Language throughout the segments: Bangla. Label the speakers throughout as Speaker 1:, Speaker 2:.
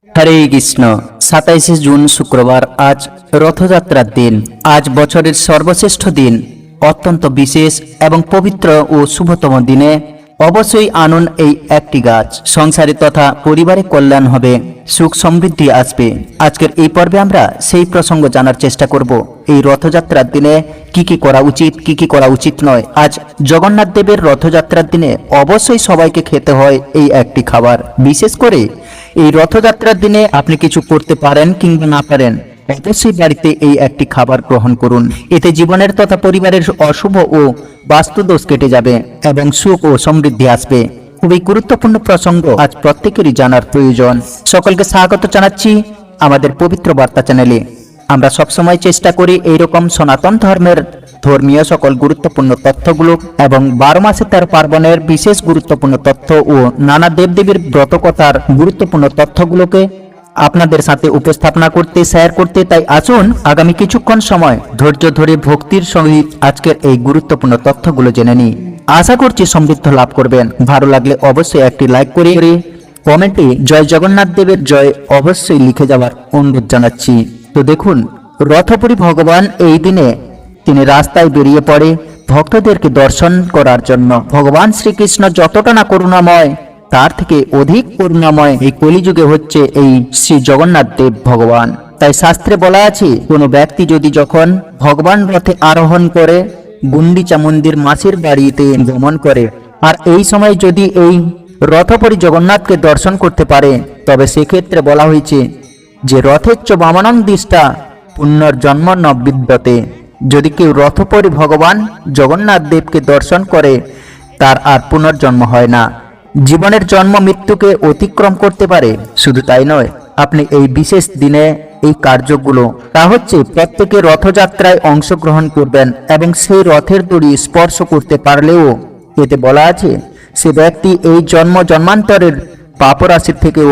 Speaker 1: হরে কৃষ্ণ। 27 জুন শুক্রবার, আজ রথযাত্রার দিন। আজ বছরের সর্বশ্রেষ্ঠ দিন, অত্যন্ত বিশেষ এবং পবিত্র ও শুভতম দিনে অবশ্যই আনুন এই একটি গাছ। সংসারে তথা পরিবারে কল্যাণ হবে, সুখ সমৃদ্ধি আসবে। আজকের এই পর্বে আমরা সেই প্রসঙ্গ জানার চেষ্টা করব। এই রথযাত্রার দিনে কি কি করা উচিত, কি কি করা উচিত নয়। আজ জগন্নাথ দেবের রথযাত্রার দিনে অবশ্যই সবাইকে খেতে হয় এই একটি খাবার। বিশেষ করে এই রথযাত্রার দিনে আপনি কিছু করতে পারেন কিংবা না পারেন, অবশ্যই বাড়িতে এই একটি খাবার গ্রহণ করুন। এতে জীবনের তথা পরিবারের অশুভ ও বাস্তুদোষ কেটে যাবে এবং সুখ ও সমৃদ্ধি আসবে। খুবই গুরুত্বপূর্ণ প্রসঙ্গ, আজ প্রত্যেকেরই জানার প্রয়োজন। সকলকে স্বাগত জানাচ্ছি আমাদের পবিত্র বার্তা চ্যানেলে। আমরা সবসময় চেষ্টা করি এইরকম সনাতন ধর্মের ধর্মীয় সকল গুরুত্বপূর্ণ তথ্যগুলো এবং 12 মাসে 13 পার্বণের বিশেষ গুরুত্বপূর্ণ তথ্য ও নানা দেবদেবীর ব্রতকথার গুরুত্বপূর্ণ তথ্যগুলোকে আপনাদের সাথে উপস্থাপনা করতে, শেয়ার করতে। তাই আসুন আগামী কিছুক্ষণ সময় ধৈর্য ধরে ভক্তির সহিত আজকের এই গুরুত্বপূর্ণ তথ্যগুলো জেনে নিই। আশা করছি সমৃদ্ধ লাভ করবেন। ভালো লাগলে অবশ্যই একটি লাইক করে কমেন্টে জয় জগন্নাথ দেবের জয় অবশ্যই লিখে যাওয়ার অনুরোধ জানাচ্ছি। তো দেখুন, রথপুরী ভগবান এই দিনে তিনি রাস্তায় বেরিয়ে পড়ে ভক্তদেরকে দর্শন করার জন্য। ভগবান শ্রীকৃষ্ণ যতটা না করুণাময়, তার থেকে অধিক করুণাময় এই কলিযুগে হচ্ছে এই শ্রী জগন্নাথ দেব ভগবান। তাই শাস্ত্রে বলা আছে, কোনো ব্যক্তি যদি যখন ভগবান রথে আরোহণ করে গুন্ডিচা মন্দির মাসির বাড়িতে গমন করে, আর এই সময় যদি এই রথপরি জগন্নাথকে দর্শন করতে পারে, তবে সেক্ষেত্রে বলা হয়েছে যে রথেচ্চ বামানং দিষ্টা পুণ্যর জন্ম ন বিদ্যতে। যদি কেউ রথপরি ভগবান জগন্নাথ দেবকে দর্শন করে, তার আর পুনর্জন্ম হয় না, জীবনের জন্ম মৃত্যুকে অতিক্রম করতে পারে। শুধু তাই নয়, আপনি এই বিশেষ দিনে এই কার্যগুলো, তা হচ্ছে প্রত্যেকে রথযাত্রায় অংশগ্রহণ করবেন এবং সেই রথের দড়ি স্পর্শ করতে পারলেও এতে বলা আছে সে ব্যক্তি এই জন্ম জন্মান্তরের পাপরাশি থেকেও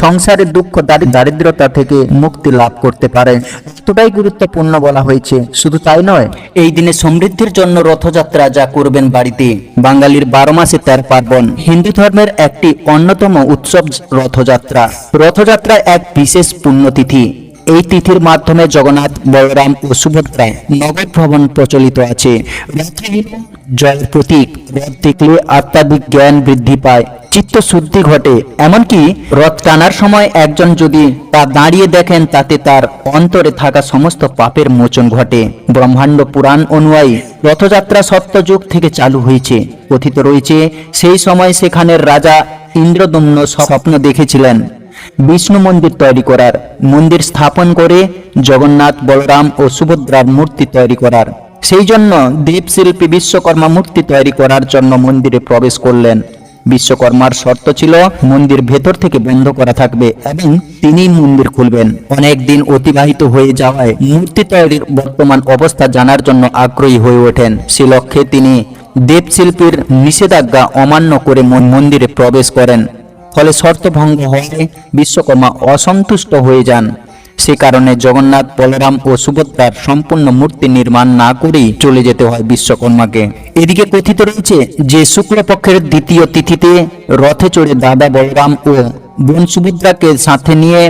Speaker 1: সংসারের দুঃখ দারিদ্রতা থেকে মুক্তি লাভ করতে পারে। এতটাই গুরুত্বপূর্ণ বলা হয়েছে। শুধু তাই নয়, এই দিনে সমৃদ্ধির জন্য রথযাত্রা যা করবেন বাড়িতে। বাঙালির 12 মাসে 13 পার্বণ, হিন্দু ধর্মের একটি অন্যতম উৎসব রথযাত্রা। রথযাত্রা এক বিশেষ পুণ্যতিথি। এই তিথির মাধ্যমে জগন্নাথ, বলরাম ও সুভদ্রা নগর ভ্রমণ প্রচলিত আছে। রথ জয়ের প্রতীক। রথ দেখলে আত্মাধিক জ্ঞান বৃদ্ধি পায়, চিত্ত শুদ্ধি ঘটে। এমনকি রথ টানার সময় একজন যদি তা দাঁড়িয়ে দেখেন, তাতে তার অন্তরে থাকা সমস্ত পাপের মোচন ঘটে। ব্রহ্মাণ্ড পুরাণ অনুযায়ী রথযাত্রা সত্যযুগ থেকে চালু হয়েছে। কথিত রয়েছে সেই সময় সেখানের রাজা ইন্দ্রদম্ন স্বপ্ন দেখেছিলেন বিষ্ণু মন্দির তৈরি করার, মন্দির স্থাপন করে জগন্নাথ, বলরাম ও সুভদ্রার মূর্তি তৈরি করার। সেই জন্য দেবশিল্পী বিশ্বকর্মা মূর্তি তৈরি করার জন্য মন্দিরে প্রবেশ করলেন। বিশ্বকর্মার শর্ত ছিল মন্দির ভেতর থেকে বন্ধ করা থাকবে এবং তিনি মন্দির খুলবেন। অনেক দিন অতিবাহিত হয়ে যাওয়ায় মূর্তি তৈরির বর্তমান অবস্থা জানার জন্য আগ্রহী হয়ে ওঠেন। সে লক্ষ্যে তিনি দেবশিল্পীর নিষেধাজ্ঞা অমান্য করে মন্দিরে প্রবেশ করেন। ফলে শর্ত ভঙ্গ হয়ে বিশ্বকর্মা অসন্তুষ্ট হয়ে যান। সে কারণে জগন্নাথ, বলরাম ও সুভদ্রার সম্পূর্ণ মূর্তি নির্মাণ না করেই চলে যেতে হয় বিশ্বকর্মাকে। এদিকে কথিত রয়েছে যে শুক্লপক্ষের দ্বিতীয় তিথিতে রথে চড়ে দাদা বলরাম ও বোন সুভদ্রাকে সাথে নিয়ে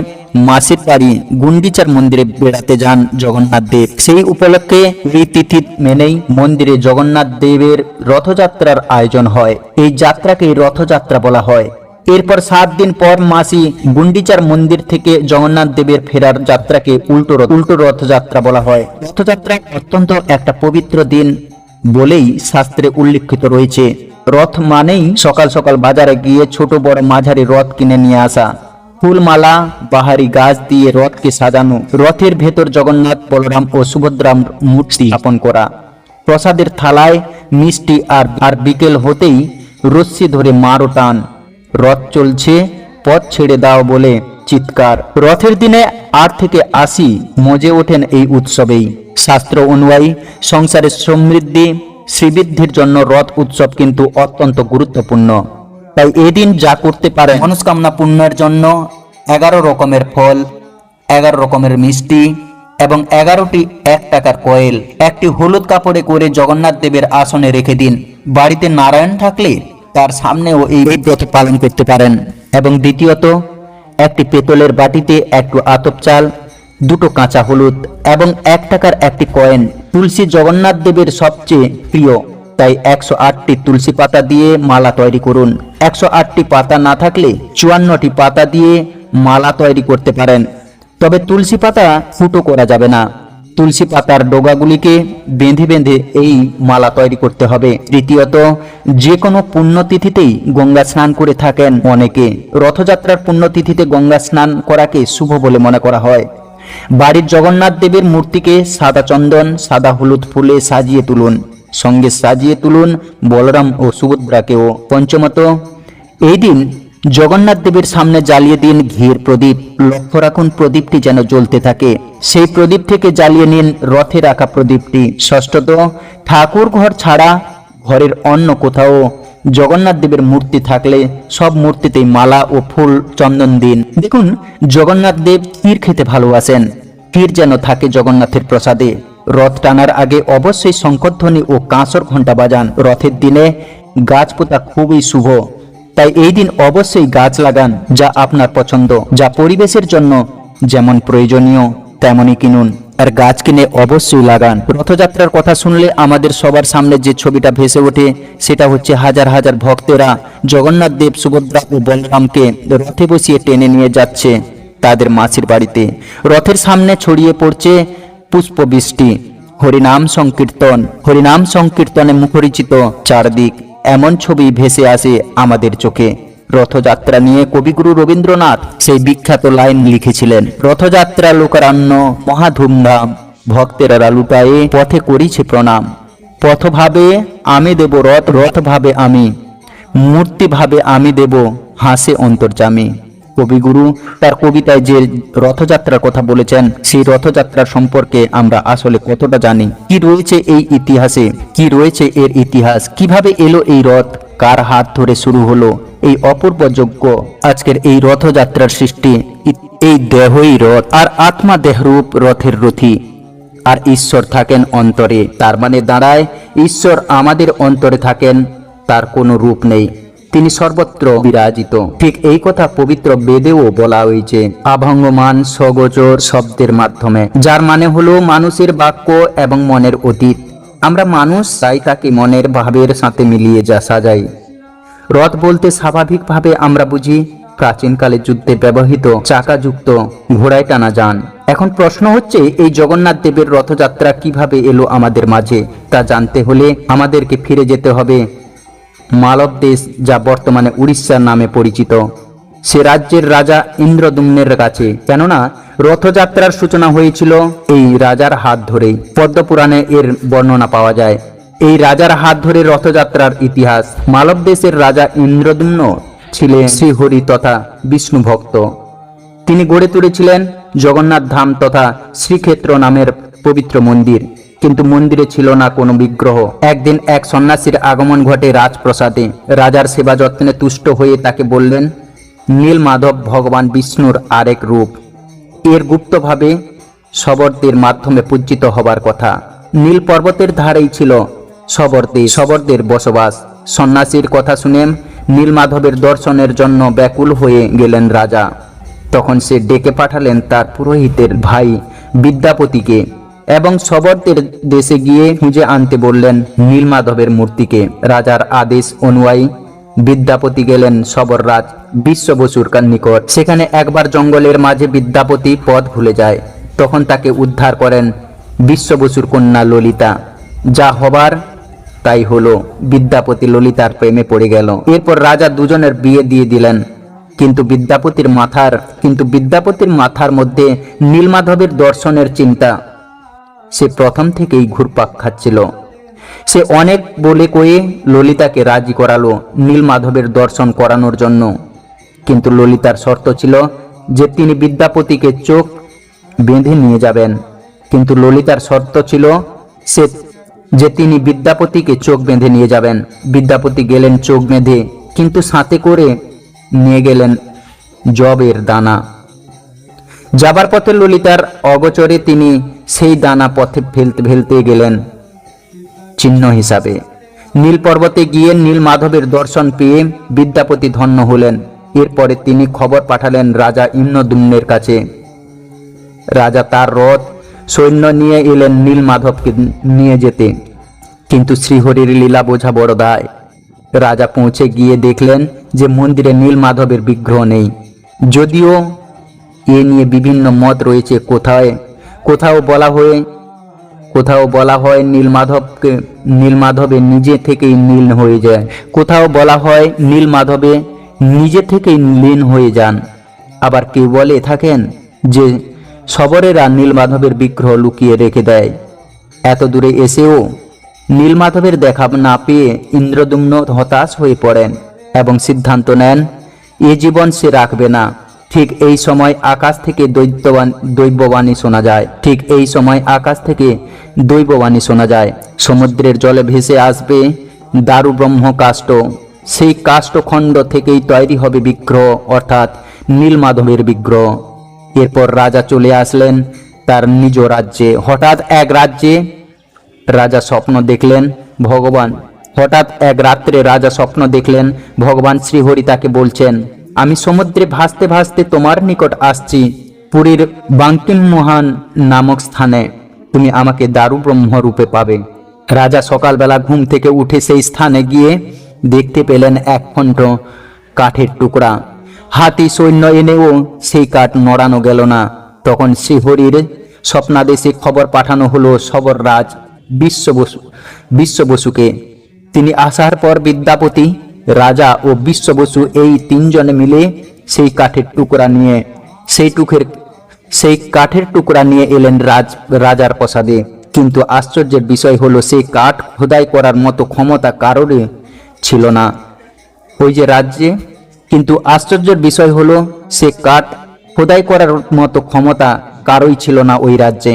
Speaker 1: মাসির বাড়ি গুন্ডিচার মন্দিরে বেড়াতে যান জগন্নাথ দেব। সেই উপলক্ষে এই তিথি মেনেই মন্দিরে জগন্নাথ দেবের রথযাত্রার আয়োজন হয়। এই যাত্রাকে রথযাত্রা বলা হয়। এরপর 7 দিন পর মাসি গুন্ডিচার মন্দির থেকে জগন্নাথ দেবের ফেরার যাত্রাকে উল্টো রথযাত্রা বলা হয়। রথযাত্রা অত্যন্ত একটা পবিত্র দিন বলেই শাস্ত্রে উল্লেখিত রয়েছে। রথ মানেই সকাল সকাল বাজারে গিয়ে ছোট বড় মাঝারি রথ কিনে নিয়ে আসা, ফুলমালা বাহারি গাছ দিয়ে রথকে সাজানো, রথের ভেতর জগন্নাথ, বলরাম ও সুভদ্রার মূর্তি স্থাপন করা, প্রসাদের থালায় মিষ্টি আর বিকেল হতেই রশ্মি ধরে মারো টান, রথ চলছে পথ ছেড়ে দাও বলে চিৎকার। রথের দিনে 8 থেকে 80 মজে ওঠেন এই উৎসবেই। শাস্ত্র অনুযায়ী সংসারের সমৃদ্ধি শ্রীবৃদ্ধির জন্য রথ উৎসব কিন্তু অত্যন্ত গুরুত্বপূর্ণ। তাই এদিন যা করতে পারে মনস্কামনা পূর্ণের জন্য 11 রকমের ফল, 11 রকমের মিষ্টি এবং 11টি 1 টাকার কয়েল একটি হলুদ কাপড়ে করে জগন্নাথ দেবের আসনে রেখে দিন। বাড়িতে নারায়ণ থাকলে তার সামনেও এই ব্রত পালন করতে পারেন। এবং দ্বিতীয়ত একটি পেতলের বাটিতে একটু আতপ চাল, দুটো কাঁচা হলুদ এবং 1 টাকার একটি কয়েন। তুলসী জগন্নাথ দেবের সবচেয়ে প্রিয়, তাই 108টি তুলসী পাতা দিয়ে মালা তৈরি করুন। 108টি পাতা না থাকলে 54টি পাতা দিয়ে মালা তৈরি করতে পারেন, তবে তুলসী পাতা ফুটো করা যাবে না। তুলসী পাতার ডগাগুলিকে বেঁধে বেঁধে এই মালা তৈরি করতে হবে। তৃতীয়ত, যে কোনো পুণ্যতিথিতেই গঙ্গা স্নান করে থাকেন অনেকে। রথযাত্রার পুণ্যতিথিতে গঙ্গা স্নান করাকে শুভ বলে মনে করা হয়। বাড়ির জগন্নাথ দেবের মূর্তিকে সাদা চন্দন, সাদা হলুদ ফুলে সাজিয়ে তুলুন। সঙ্গে সাজিয়ে তুলুন বলরাম ও সুভদ্রাকেও। পঞ্চমত, এই দিন জগন্নাথ দেবের সামনে জ্বালিয়ে দিন ঘির প্রদীপ। লক্ষ্য রাখুন প্রদীপটি যেন জ্বলতে থাকে। সেই প্রদীপ থেকে জ্বালিয়ে নিন রথে রাখা প্রদীপটি। ষষ্ঠত, ঠাকুর ঘর ছাড়া ঘরের অন্য কোথাও জগন্নাথ দেবের মূর্তি থাকলে সব মূর্তিতেই মালা ও ফুল চন্দন দিন। দেখুন, জগন্নাথ দেব ক্ষীর খেতে ভালোবাসেন। ক্ষীর যেন থাকে জগন্নাথের প্রসাদে। রথ টানার আগে অবশ্যই শঙ্খধ্বনি ও কাঁসর ঘণ্টা বাজান। রথের দিনে গাছ পোতা খুবই শুভ, তাই এই দিন অবশ্যই গাছ লাগান যা আপনার পছন্দ, যা পরিবেশের জন্য যেমন প্রয়োজনীয় তেমনই কিনুন, আর গাছ কিনে অবশ্যই লাগান। রথযাত্রার কথা শুনলে আমাদের সবার সামনে যে ছবিটা ভেসে ওঠে সেটা হচ্ছে হাজার হাজার ভক্তেরা জগন্নাথ দেব, সুভদ্রা ও বলরামকে রথে বসিয়ে টেনে নিয়ে যাচ্ছে তাদের মাসির বাড়িতে। রথের সামনে ছড়িয়ে পড়ছে পুষ্পবৃষ্টি, হরিনাম সংকীর্তন, হরিনাম সংকীর্তনে মুখরিচিত চারদিক। এমন ছবি ভেসে আসে আমাদের চোখে। রথযাত্রা নিয়ে কবিগুরু রবীন্দ্রনাথ সেই বিখ্যাত লাইন লিখেছিলেন, রথযাত্রা লোকারণ্য মহা ধুমধাম, ভক্তেরা লুটায়ে পথে করিছে প্রণাম। পথ ভাবে আমি দেব রথ, রথ ভাবে আমি, মূর্তি ভাবে আমি দেব হাসে অন্তর্যামী। কবিগুরু তার কবিতায় যে রথযাত্রার কথা বলেছেন, সেই রথযাত্রার সম্পর্কে আমরা আসলে কতটা জানি, কি রয়েছে এই ইতিহাসে, কি রয়েছে এর ইতিহাস, কিভাবে এলো এই রথ, কার হাত ধরে শুরু হলো এই অপূর্ব যজ্ঞ। আজকের এই রথযাত্রার সৃষ্টি, এই দেহই রথ, আর আত্মা দেহরূপ রথের রথী, আর ঈশ্বর থাকেন অন্তরে। তার মানে দাঁড়ায় ঈশ্বর আমাদের অন্তরে থাকেন, তার কোনো রূপ নেই, তিনি সর্বত্র বিরাজিত। ঠিক এই কথা পবিত্র বেদেও বলা হয়েছে আভঙ্গমান সগোচর শব্দের মাধ্যমে, যার মানে হলো মানুষের বাক্য এবং মনের অতীত। আমরা মানুষ, তাই তাকে মনের ভাবের সাথে মিলিয়ে যা সাজাই। রথ বলতে স্বাভাবিকভাবে আমরা বুঝি প্রাচীনকালে যুদ্ধে ব্যবহৃত চাকাযুক্ত ঘোড়ায় টানা যান। এখন প্রশ্ন হচ্ছে, এই জগন্নাথ দেবের রথযাত্রা কিভাবে এলো আমাদের মাঝে? তা জানতে হলে আমাদেরকে ফিরে যেতে হবে মালব দেশ, যা বর্তমানে উড়িষ্যার নামে পরিচিত। সে রাজ্যের রাজা ইন্দ্রদুম্নের কাছে, কেননা রথযাত্রার সূচনা হয়েছিল এই রাজার হাত ধরেই। পদ্মপুরাণে এর বর্ণনা পাওয়া যায়। এই রাজার হাত ধরে রথযাত্রার ইতিহাস। মালব দেশের রাজা ইন্দ্রদুম্ন ছিলেন শ্রীহরি তথা বিষ্ণু ভক্ত। তিনি গড়ে তুলেছিলেন জগন্নাথ ধাম তথা শ্রীক্ষেত্র নামের পবিত্র মন্দির, কিন্তু মন্দিরে ছিল না কোনো বিগ্রহ। একদিন এক সন্ন্যাসীর আগমন ঘটে রাজপ্রসাদে। রাজার সেবা যত্নে তুষ্ট হয়ে তাকে বললেন, নীলমাধব ভগবান বিষ্ণুর আরেক রূপ, এর গুপ্তভাবে শবরদের মাধ্যমে পূজিত হবার কথা। নীল পর্বতের ধারেই ছিল শবরদের বসবাস। সন্ন্যাসীর কথা শুনে নীলমাধবের দর্শনের জন্য ব্যাকুল হয়ে গেলেন রাজা। তখন সে ডেকে পাঠালেন তার পুরোহিতের ভাই বিদ্যাপতিকে এবং শবরদের দেশে গিয়ে খুঁজে আনতে বললেন নীলমাধবের মূর্তিকে। রাজার আদেশ অনুযায়ী বিদ্যাপতি গেলেন শবররাজ বিশ্ববসুর নিকট। সেখানে একবার জঙ্গলের মাঝে বিদ্যাপতি পথ ভুলে যায়। তখন তাকে উদ্ধার করেন বিশ্ববসুর কন্যা ললিতা। যা হবার তাই হলো, বিদ্যাপতি ললিতার প্রেমে পড়ে গেল। এরপর রাজা দুজনের বিয়ে দিয়ে দিলেন। কিন্তু বিদ্যাপতির মাথার মধ্যে নীলমাধবের দর্শনের চিন্তা সে প্রথম থেকেই ঘুরপাক খাচ্ছিল। সে অনেক বলে কয়ে ললিতাকে রাজি করালো নীলমাধবের দর্শন করানোর জন্য। কিন্তু ললিতার শর্ত ছিল যে তিনি বিদ্যাপতিকে চোখ বেঁধে নিয়ে যাবেন। বিদ্যাপতি গেলেন চোখ বেঁধে, কিন্তু সাথে করে নিয়ে গেলেন জবের দানা। যাবার পথে ললিতার অগোচরে তিনি সেই দানা পথে ফেলতে গেলেন চিহ্ন হিসাবে। নীল পর্বতে গিয়ে নীলমাধবের দর্শন পেয়ে বিদ্যাপতি ধন্য হলেন। এরপরে তিনি খবর পাঠালেন রাজা ইন্দ্রদ্যুম্নের কাছে। রাজা তার রথ সৈন্য নিয়ে এলেন নীলমাধবকে নিয়ে যেতে, কিন্তু শ্রীহরির লীলা বোঝা বড় দায়। রাজা পৌঁছে গিয়ে দেখলেন যে মন্দিরে নীলমাধবের বিগ্রহ নেই। যদিও এ নিয়ে বিভিন্ন মত রয়েছে। কোথাও বলা হয় নীলমাধবে নিজে থেকেই নীল হয়ে যায়, কোথাও বলা হয় নীলমাধবে নিজে থেকেই লীন হয়ে যান। আবার কেউ বলে থাকেন যে শবরেরা নীলমাধবের বিগ্রহ লুকিয়ে রেখে দেয়। এত দূরে এসেও নীলমাধবের দেখা না পেয়ে ইন্দ্রদ্যুম্ন হতাশ হয়ে পড়েন এবং সিদ্ধান্ত নেন এ জীবন সে রাখবে না। ঠিক এই সময় আকাশ থেকে দৈববাণী শোনা যায়। সমুদ্রের জলে ভেসে আসবে দারু ব্রহ্ম কাষ্ঠ, সেই কাষ্ঠখণ্ড থেকেই তৈরি হবে বিগ্রহ, অর্থাৎ নীলমাধবের বিগ্রহ। এরপর রাজা চলে আসলেন তার নিজ রাজ্যে। হঠাৎ এক রাত্রে রাজা স্বপ্ন দেখলেন ভগবান শ্রীহরি তাকে বলছেন, আমি সমুদ্রে ভাসতে ভাসতে তোমার নিকট আসছি। পুরীর বাঙ্কিমমোহন নামক স্থানে তুমি আমাকে দারু ব্রহ্ম রূপে পাবে। রাজা সকালবেলা ঘুম থেকে উঠে সেই স্থানে গিয়ে দেখতে পেলেন এক খণ্ড কাঠের টুকরা। হাতি সৈন্য এনেও সেই কাঠ নড়ানো গেল না। তখন শ্রীহরির স্বপ্নাদেশে খবর পাঠানো হলো সবররাজ বিশ্ববসুকে। তিনি আসার পর বিদ্যাপতি, রাজা ও বিশ্ববসু এই তিনজনে মিলে সেই কাঠের টুকরা নিয়ে এলেন রাজার প্রাসাদে। কিন্তু আশ্চর্যের বিষয় হলো সেই কাঠ খোদাই করার মতো ক্ষমতা কারোরই ছিল না ওই যে রাজ্যে। কিন্তু আশ্চর্যের বিষয় হলো সে কাঠ খোদাই করার মতো ক্ষমতা কারোই ছিল না ওই রাজ্যে।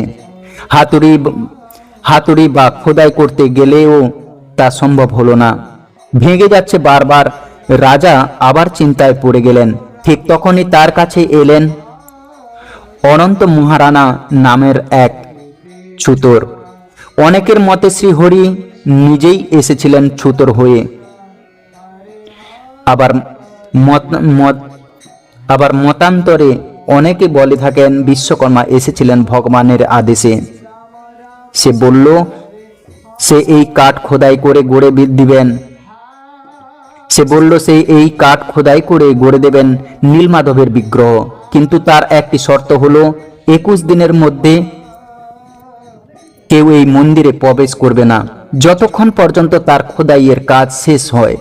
Speaker 1: হাতুড়ি বা খোদাই করতে গেলেও তা সম্ভব হলো না, ভেঙে যাচ্ছে বারবার। রাজা আবার চিন্তায় পড়ে গেলেন। ঠিক তখনই তার কাছে এলেন অনন্ত মহারানা নামের এক ছুতর। অনেকের মতে শ্রীহরি নিজেই এসেছিলেন ছুতর হয়ে। আবার মতান্তরে অনেকে বলে থাকেন বিশ্বকর্মা এসেছিলেন ভগবানের আদেশে। সে বলল সে এই কাঠ খোদাই করে গড়ে দেবেন নীলমাধবের বিগ্রহ। কিন্তু তার একটি শর্ত হলো 21 দিনের মধ্যে কেউ এই মন্দিরে প্রবেশ করবে না, যতক্ষণ পর্যন্ত তার খোদাইয়ের কাজ শেষ হয়।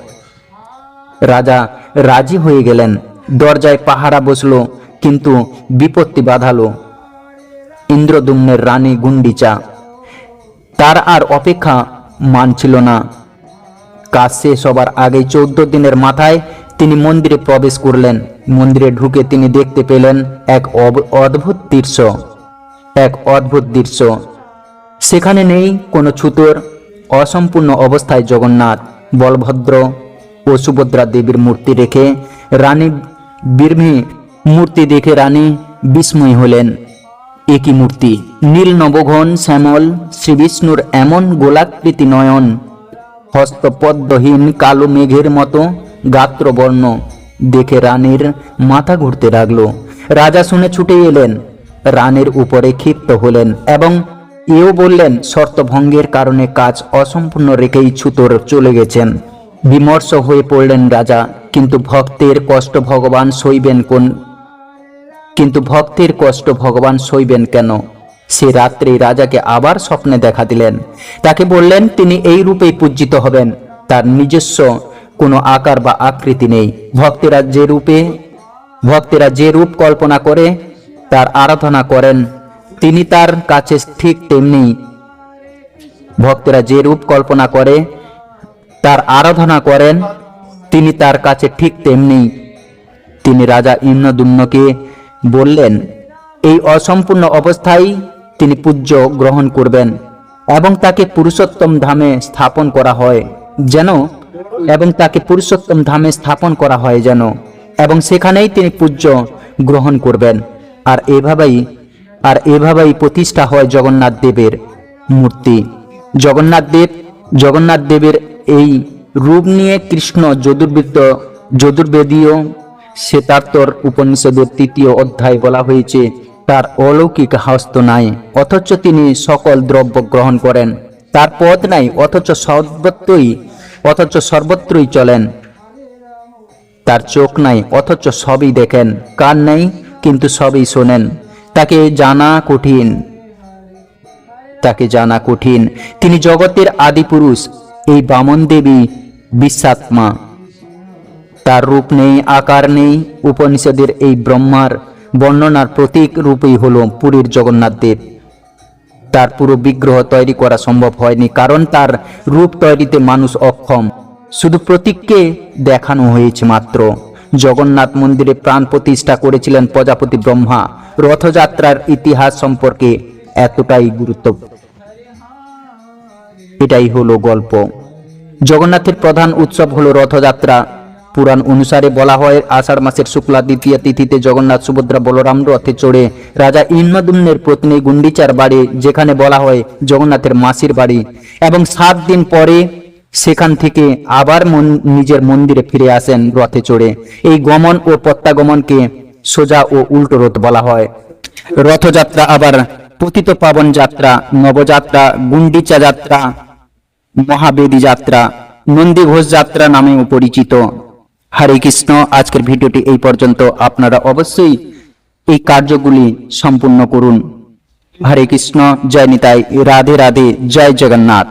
Speaker 1: রাজা রাজি হয়ে গেলেন। দরজায় পাহারা বসলো, কিন্তু বিপত্তি বাধালো ইন্দ্রদ্যুম্নের রানী গুন্ডিচা। তার আর অপেক্ষা মানছিল না। কাজ শেষ হবার আগেই 14 দিনের মাথায় তিনি মন্দিরে প্রবেশ করলেন। মন্দিরে ঢুকে তিনি দেখতে পেলেন এক অদ্ভুত দৃশ্য। সেখানে নেই কোনো ছুতর। অসম্পূর্ণ অবস্থায় জগন্নাথ, বলভদ্র ও সুভদ্রা দেবীর মূর্তি রেখে মূর্তি দেখে রানী বিস্ময় হলেন। একই মূর্তি! নীল নবঘন শ্যামল শ্রীবিষ্ণুর এমন গোলাকৃতি নয়ন, হস্তপদ্মহীন কালো মেঘের মতো গাত্রবর্ণ দেখে রানীর মাথা ঘুরতে লাগলো। রাজা শুনে ছুটে এলেন, রানীর উপরে ক্ষিপ্ত হলেন এবং এও বললেন শর্তভঙ্গের কারণে কাজ অসম্পূর্ণ রেখেই ছুতর চলে গেছেন। বিমর্ষ হয়ে পড়লেন রাজা। কিন্তু ভক্তের কষ্ট ভগবান সইবেন কেন? সে রাত্রে রাজাকে আবার স্বপ্নে দেখা দিলেন। তাকে বললেন তিনি এই রূপেই পূজিত হবেন। তার নিজস্ব কোনো আকার বা আকৃতি নেই। ভক্তেরা যে রূপ কল্পনা করে তার আরাধনা করেন তিনি তার কাছে ঠিক তেমনি। ভক্তেরা যে রূপ কল্পনা করে তার আরাধনা করেন তিনি তার কাছে ঠিক তেমনি। তিনি রাজা ইন্দ্রদ্যুম্নকে বললেন এই অসম্পূর্ণ অবস্থায় তিনি পূজ্য গ্রহণ করবেন এবং তাকে পুরুষোত্তম ধামে স্থাপন করা হয় যেন এবং সেখানেই তিনি পূজ্য গ্রহণ করবেন। আর এভাবেই প্রতিষ্ঠা হয় জগন্নাথ দেবের মূর্তি। জগন্নাথ দেবের এই রূপ নিয়ে কৃষ্ণ যজুর্বেদীয় শ্বেতার্থর উপনিষদের 3য় অধ্যায় বলা হয়েছে, তার অলৌকিক হস্ত নাই, অথচ তিনি সকল দ্রব্য গ্রহণ করেন। তার পদ নাই, অথচ সর্বত্রই চলেন। তার চোখ নাই, অথচ সবই দেখেন। কান নাই, কিন্তু সবই শোনেন। তাকে জানা কঠিন। তিনি জগতের আদি পুরুষ। এই বামন দেবী বিশ্বাত্মা। তার রূপ নেই, আকার নেই। উপনিষদের এই ব্রহ্মার বর্ণনার প্রতীক রূপই হল পুরীর জগন্নাথ দেব। তার পুরো বিগ্রহ তৈরি করা সম্ভব হয়নি, কারণ তার রূপ তৈরিতে মানুষ অক্ষম। শুধু প্রতীককে দেখানো হয়েছে মাত্র। জগন্নাথ মন্দিরে প্রাণ প্রতিষ্ঠা করেছিলেন প্রজাপতি ব্রহ্মা। রথযাত্রার ইতিহাস সম্পর্কে এতটাই গুরুত্বপূর্ণ। এটাই হলো গল্প। জগন্নাথের প্রধান উৎসব হলো রথযাত্রা। পুরাণ অনুসারে বলা হয়, আষাঢ় মাসের শুক্লা দ্বিতীয়া তিথিতে জগন্নাথ, সুভদ্রা, বলরাম রথে চড়ে রাজা ইন্দ্রদ্যুম্নের পত্নী গুন্ডিচার বাড়ি, যেখানে বলা হয় জগন্নাথের মাসির বাড়ি, এবং 7 দিন পরে সেখান থেকে আবার নিজের মন্দিরে ফিরে আসেন রথে চড়ে। এই গমন ও প্রত্যাগমনকে সোজা ও উল্টো রথ বলা হয়। রথযাত্রা আবার পতিত পাবন যাত্রা, নবযাত্রা, গুন্ডিচা যাত্রা, মহাবেদী যাত্রা, নন্দীঘোষ যাত্রা নামেও পরিচিত। হরে কৃষ্ণ। আজকের ভিডিওটি এই পর্যন্ত। আপনারা অবশ্যই এই কার্যগুলি সম্পূর্ণ করুন। হরে কৃষ্ণ। জয় নিতাই। রাধে রাধে। জয় জগন্নাথ।